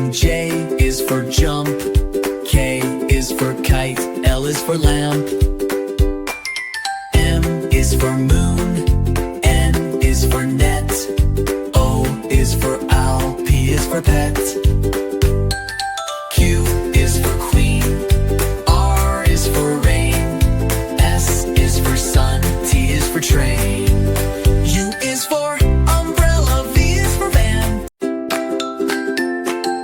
J is for jump, K is for kite, L is for lamp. M is for moon, N is for net, O is for owl, P is for pet.